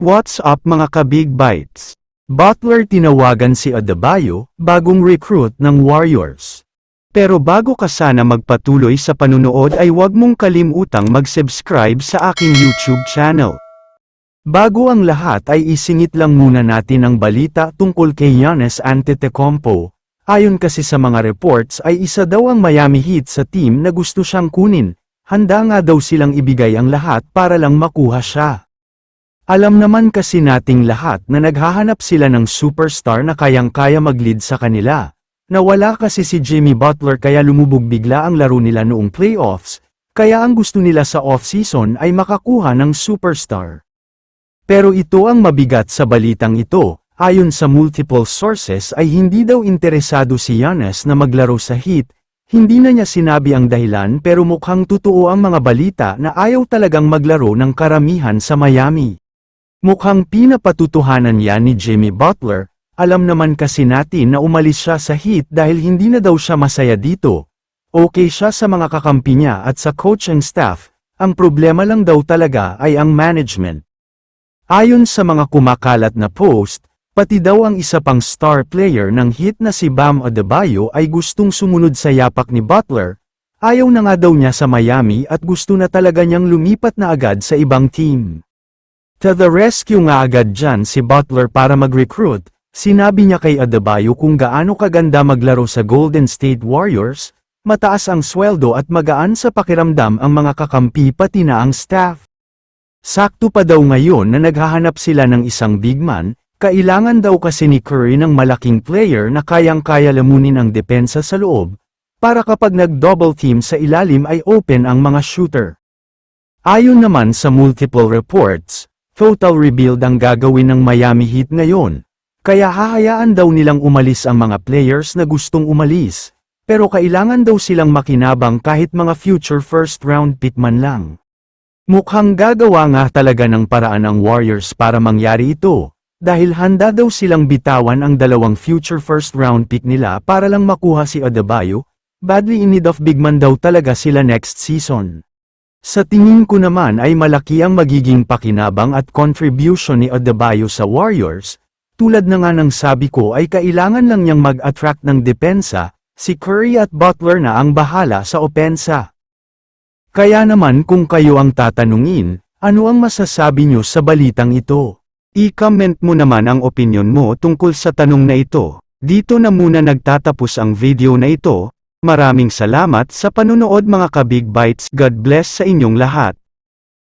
What's up mga ka-Big Bites? Butler tinawagan si Adebayo, bagong recruit ng Warriors. Pero bago ka sana magpatuloy sa panunood ay huwag mong kalimutang mag-subscribe sa aking YouTube channel. Bago ang lahat ay isingit lang muna natin ang balita tungkol kay Giannis Antetokounmpo. Ayon kasi sa mga reports ay isa daw ang Miami Heat sa team na gusto siyang kunin. Handa nga daw silang ibigay ang lahat para lang makuha siya. Alam naman kasi nating lahat na naghahanap sila ng superstar na kayang-kaya mag-lead sa kanila. Nawala kasi si Jimmy Butler kaya lumubog bigla ang laro nila noong playoffs, kaya ang gusto nila sa off-season ay makakuha ng superstar. Pero ito ang mabigat sa balitang ito, ayon sa multiple sources ay hindi daw interesado si Giannis na maglaro sa Heat. Hindi na niya sinabi ang dahilan pero mukhang totoo ang mga balita na ayaw talagang maglaro ng karamihan sa Miami. Mukhang pinapatutuhanan yan ni Jimmy Butler. Alam naman kasi natin na umalis siya sa Heat dahil hindi na daw siya masaya dito. Okay siya sa mga kakampi niya at sa coaching staff, ang problema lang daw talaga ay ang management. Ayon sa mga kumakalat na post, pati daw ang isa pang star player ng Heat na si Bam Adebayo ay gustong sumunod sa yapak ni Butler. Ayaw na nga daw niya sa Miami at gusto na talaga niyang lumipat na agad sa ibang team. To the rescue nga agad dyan si Butler para mag-recruit. Sinabi niya kay Adebayo kung gaano kaganda maglaro sa Golden State Warriors, mataas ang sweldo at magaan sa pakiramdam ang mga kakampi pati na ang staff. Sakto pa daw ngayon na naghahanap sila ng isang big man, kailangan daw kasi ni Curry ng malaking player na kayang-kaya lamunin ang depensa sa loob, para kapag nag-double team sa ilalim ay open ang mga shooter. Ayon naman sa multiple reports, total rebuild ang gagawin ng Miami Heat ngayon. Kaya hahayaan daw nilang umalis ang mga players na gustong umalis, pero kailangan daw silang makinabang kahit mga future first round pick man lang. Mukhang gagawa nga talaga ng paraan ang Warriors para mangyari ito, dahil handa daw silang bitawan ang dalawang future first round pick nila para lang makuha si Adebayo. Badly in need of big man daw talaga sila next season. Sa tingin ko naman ay malaki ang magiging pakinabang at contribution ni Adebayo sa Warriors. Tulad na nga ng sabi ko ay kailangan lang niyang mag-attract ng depensa, si Curry at Butler na ang bahala sa opensa. Kaya naman kung kayo ang tatanungin, ano ang masasabi niyo sa balitang ito? I-comment mo naman ang opinion mo tungkol sa tanong na ito. Dito na muna nagtatapos ang video na ito. Maraming salamat sa panunood mga ka-Big Bites. God bless sa inyong lahat.